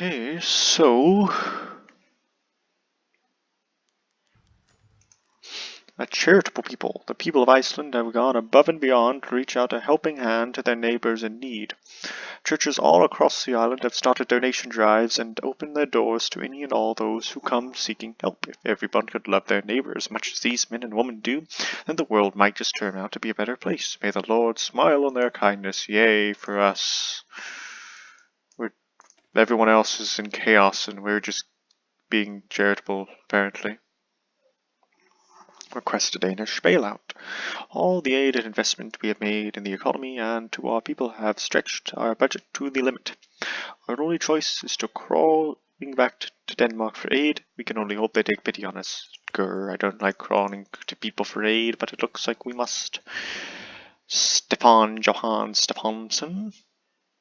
Okay, so a charitable people. The people of Iceland have gone above and beyond to reach out a helping hand to their neighbors in need. Churches all across the island have started donation drives and opened their doors to any and all those who come seeking help. If everyone could love their neighbor as much as these men and women do, then the world might just turn out to be a better place. May the Lord smile on their kindness. Yay for us. Everyone else is in chaos and we're just being charitable, apparently. Request a Danish bailout. All the aid and investment we have made in the economy and to our people have stretched our budget to the limit. Our only choice is to crawling back to Denmark for aid. We can only hope they take pity on us. Grr, I don't like crawling to people for aid, but it looks like we must. Stefan Johan Stefansson?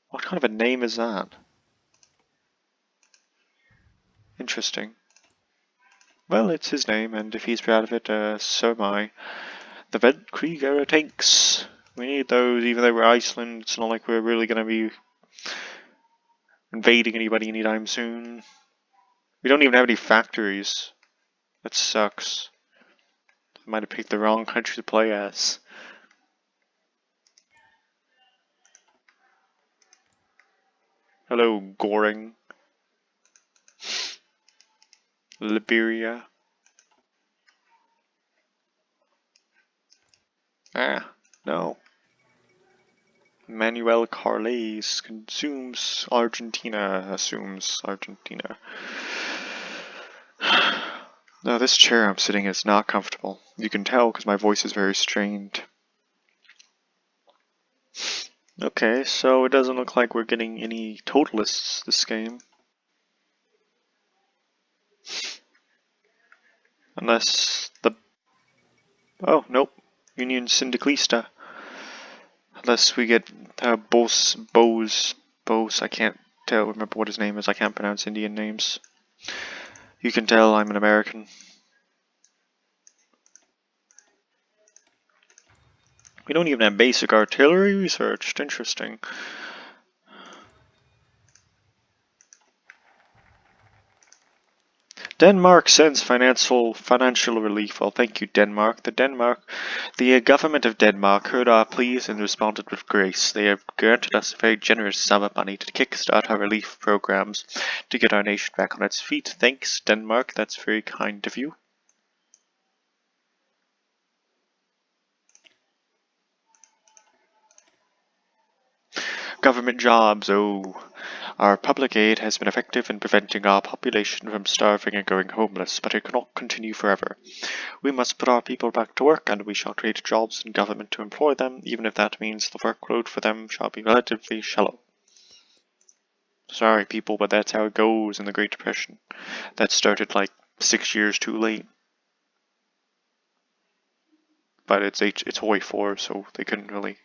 What kind of a name is that? Interesting. Well, it's his name, and if he's proud of it, so am I. The Vedkrieger tanks. We need those, even though we're Iceland. It's not like we're really going to be invading anybody anytime soon. We don't even have any factories. That sucks. I might have picked the wrong country to play as. Hello, Goring. Liberia. Ah, no. Manuel Carles consumes Argentina, assumes Argentina. No, this chair I'm sitting in is not comfortable. You can tell because my voice is very strained. Okay, so it doesn't look like we're getting any totalists this game. Unless the... Oh, nope. Union Syndicalista. Unless we get Bose, I can't remember what his name is. I can't pronounce Indian names. You can tell I'm an American. We don't even have basic artillery researched. Interesting. Denmark sends financial relief. Well, thank you, Denmark. The government of Denmark heard our pleas and responded with grace. They have granted us a very generous sum of money to kickstart our relief programs to get our nation back on its feet. Thanks, Denmark. That's very kind of you. Government jobs, oh. Our public aid has been effective in preventing our population from starving and going homeless, but it cannot continue forever. We must put our people back to work, and we shall create jobs in government to employ them, even if that means the workload for them shall be relatively shallow. Sorry, people, but that's how it goes in the Great Depression. That started like 6 years too late. But it's Hoi 4, so they couldn't really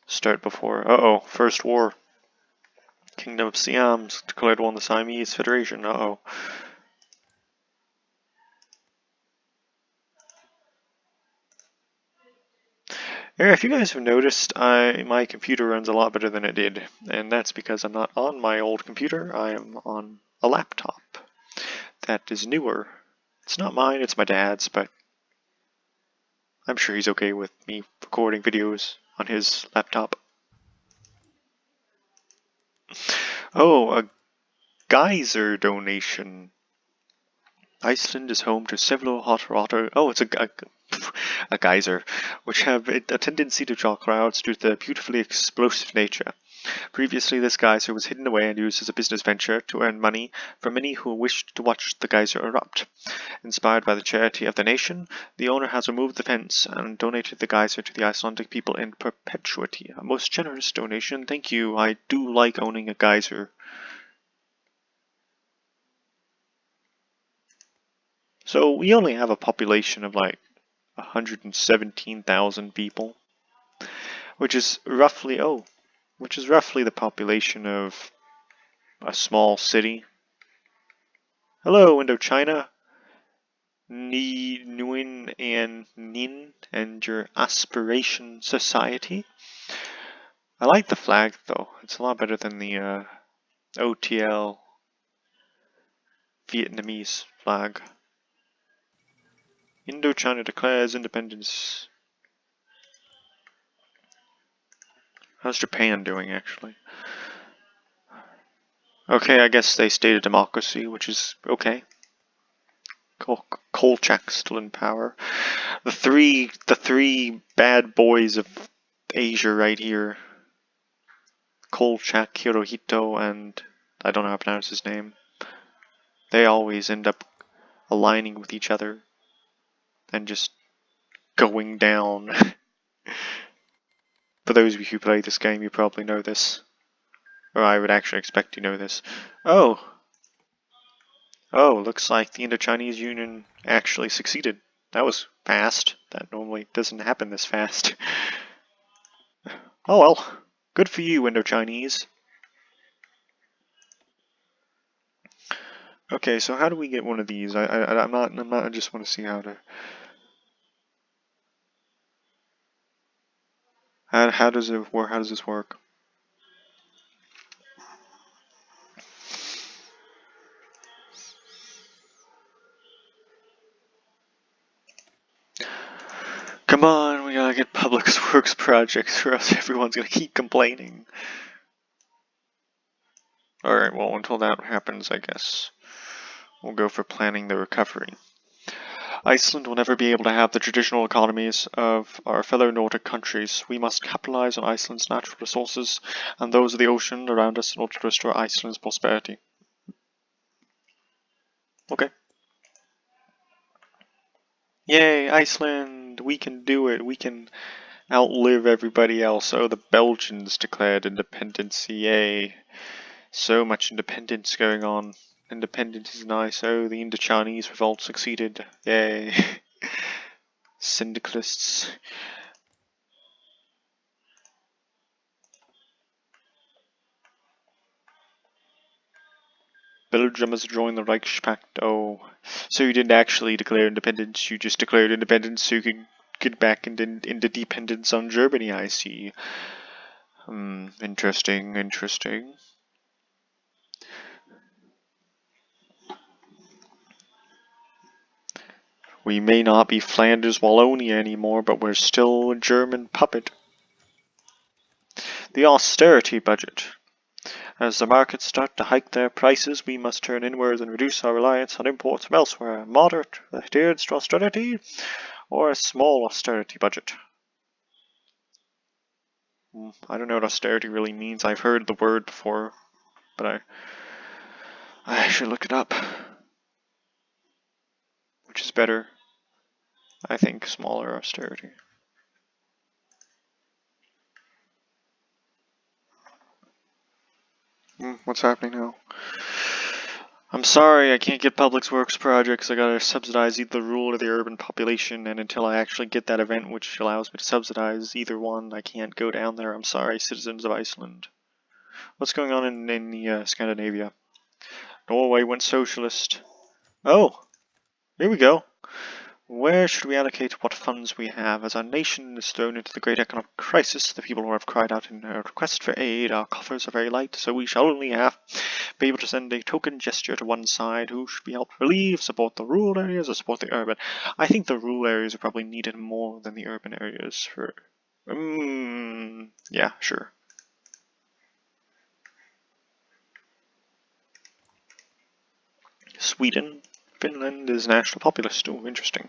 start before. Uh-oh, First War. Kingdom of Siam declared war on the Siamese Federation. Uh-oh. Yeah, if you guys have noticed, my computer runs a lot better than it did, and that's because I'm not on my old computer. I am on a laptop that is newer. It's not mine, it's my dad's, but I'm sure he's okay with me recording videos on his laptop. Oh, a geyser donation. Iceland is home to several hot water. Oh, it's a geyser, which have a tendency to draw crowds due to their beautifully explosive nature. Previously, this geyser was hidden away and used as a business venture to earn money from many who wished to watch the geyser erupt. Inspired by the charity of the nation, the owner has removed the fence and donated the geyser to the Icelandic people in perpetuity. A most generous donation. Thank you. I do like owning a geyser. So we only have a population of like 117,000 people, which is roughly the population of a small city. Hello, Indochina. Ni Nguyen and Nin and your Aspiration Society. I like the flag though. It's a lot better than the OTL Vietnamese flag. Indochina declares independence. How's Japan doing, actually? Okay, I guess they stayed a democracy, which is okay. Kolchak's still in power. The three bad boys of Asia right here. Kolchak, Hirohito, and I don't know how to pronounce his name. They always end up aligning with each other and just going down. For those of you who play this game, you probably know this. Or I would actually expect you know this. Oh! Oh, looks like the Indo-Chinese Union actually succeeded. That was fast. That normally doesn't happen this fast. Oh well. Good for you, Indo-Chinese. Okay, so how do we get one of these? I'm not, I just want to see how to... How does it work? How does this work? Come on, we gotta get public works projects or else everyone's gonna keep complaining. Alright, well, until that happens, I guess we'll go for planning the recovery. Iceland will never be able to have the traditional economies of our fellow Nordic countries. We must capitalize on Iceland's natural resources and those of the ocean around us in order to restore Iceland's prosperity. Okay. Yay, Iceland! We can do it. We can outlive everybody else. Oh, the Belgians declared independence. Yay. So much independence going on. Independence is nice. Oh, the Indo-Chinese revolt succeeded. Yay. Syndicalists. Belgium has joined the Reichspakt. Oh. So you didn't actually declare independence, you just declared independence so you could get back into dependence on Germany, I see. Interesting, interesting. We may not be Flanders Wallonia anymore, but we're still a German puppet. The austerity budget. As the markets start to hike their prices, we must turn inwards and reduce our reliance on imports from elsewhere. Moderate adherence to austerity, or a small austerity budget. I don't know what austerity really means. I've heard the word before, but I should look it up. Which is better? I think smaller austerity. What's happening now? I'm sorry, I can't get public works projects. I gotta subsidize either the rural or the urban population, and until I actually get that event which allows me to subsidize either one, I can't go down there. I'm sorry, citizens of Iceland. What's going on in Scandinavia? Norway went socialist. Oh, here we go. Where should we allocate what funds we have? As our nation is thrown into the great economic crisis, the people who have cried out in a request for aid, our coffers are very light, so we shall only have be able to send a token gesture to one side. Who should be helped relieve, support the rural areas, or support the urban? I think the rural areas are probably needed more than the urban areas for... yeah, sure. Sweden. Finland is national populist. Oh, interesting.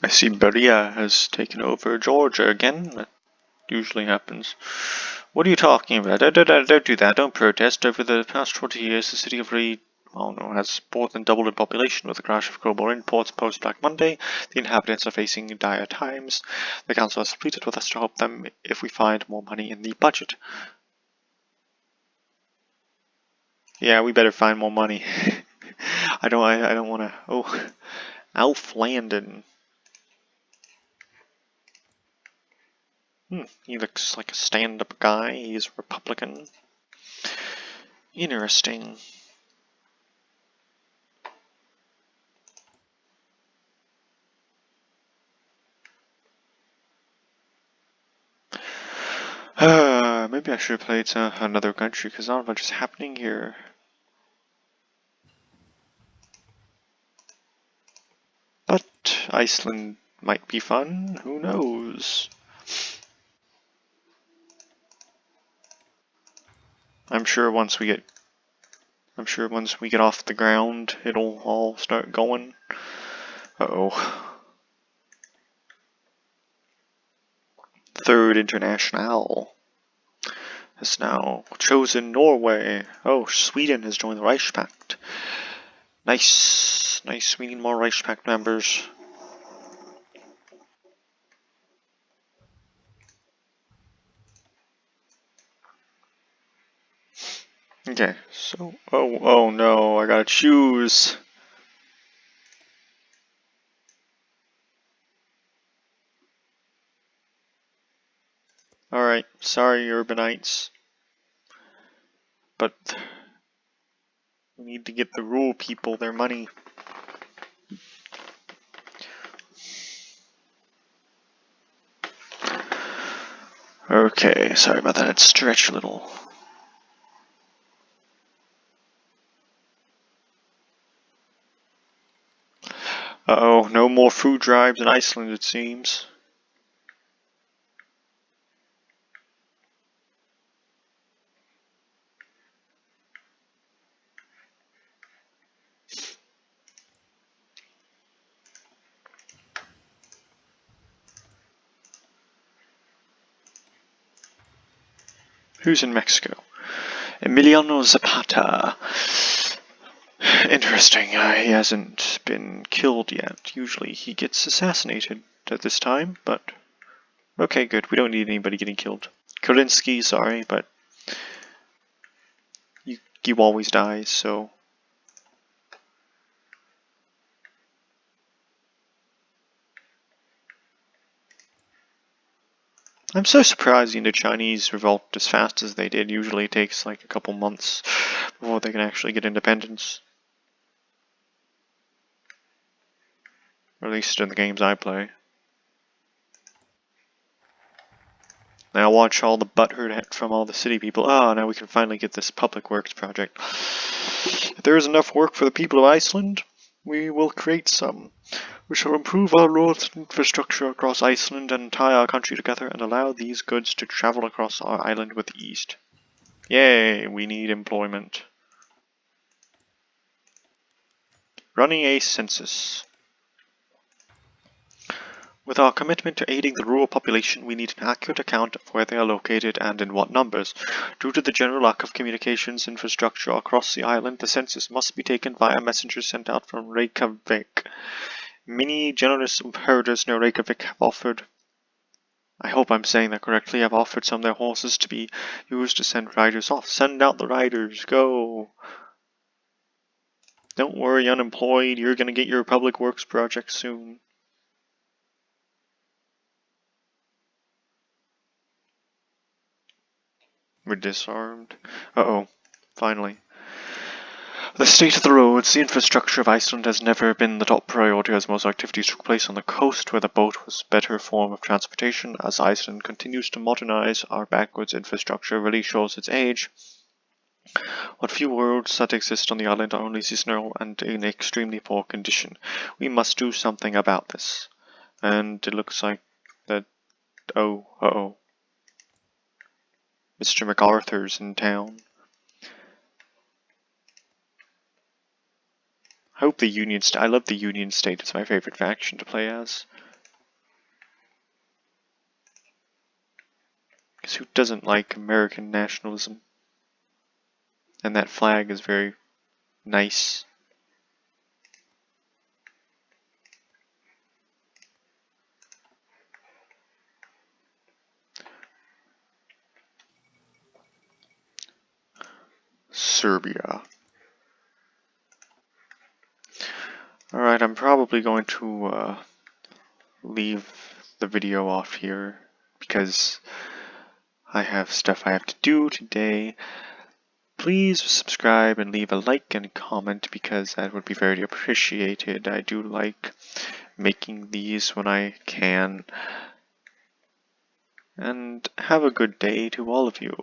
I see Beria has taken over Georgia again. That usually happens. What are you talking about? Don't do that. Don't protest. Over the past 20 years, the city of Reed has more than doubled in population with the crash of global imports post-Black Monday. The inhabitants are facing dire times. The council has pleaded with us to help them if we find more money in the budget. Yeah, we better find more money. I don't want to... Oh, Alf Landon. He looks like a stand-up guy. He's Republican. Interesting. Maybe I should have played to another country, because not much is happening here. But Iceland might be fun, who knows? I'm sure once we get off the ground, it'll all start going. Uh-oh. Third International has now chosen Norway. Oh, Sweden has joined the Reich Pact. Nice. Nice, we need more Reich Pact members. Okay, so... Oh no, I gotta choose. Alright, sorry urbanites. But we need to get the rural people their money. Okay, sorry about that, it stretched a little. Uh-oh, no more food drives in Iceland, it seems. Who's in Mexico? Emiliano Zapata. Interesting, he hasn't been killed yet. Usually he gets assassinated at this time, but... Okay, good, we don't need anybody getting killed. Kolinsky, sorry, but... You always die, so... I'm so surprised the Chinese revolt as fast as they did. Usually it takes like a couple months before they can actually get independence. Or at least in the games I play. Now watch all the butthurt from all the city people. Ah, now we can finally get this public works project. If there is enough work for the people of Iceland, we will create some. We shall improve our roads and infrastructure across Iceland and tie our country together and allow these goods to travel across our island with ease. Yay, we need employment. Running a census. With our commitment to aiding the rural population, we need an accurate account of where they are located and in what numbers. Due to the general lack of communications infrastructure across the island, the census must be taken via messengers sent out from Reykjavik. Many generous herders near Reykjavik have offered, I hope I'm saying that correctly, have offered some of their horses to be used to send riders off. Send out the riders, go! Don't worry, unemployed, you're gonna get your public works project soon. We're disarmed. Uh-oh. Finally. The state of the roads, the infrastructure of Iceland has never been the top priority as most activities took place on the coast where the boat was a better form of transportation. As Iceland continues to modernize, our backwards infrastructure really shows its age. What few roads that exist on the island are only seasonal and in extremely poor condition. We must do something about this. And it looks like that... Oh, uh-oh. Mr. MacArthur's in town. I hope the Union State. I love the Union State. It's my favorite faction to play as. Because who doesn't like American nationalism? And that flag is very nice. Serbia. Alright, I'm probably going to leave the video off here because I have stuff I have to do today. Please subscribe and leave a like and comment because that would be very appreciated. I do like making these when I can. and have a good day to all of you.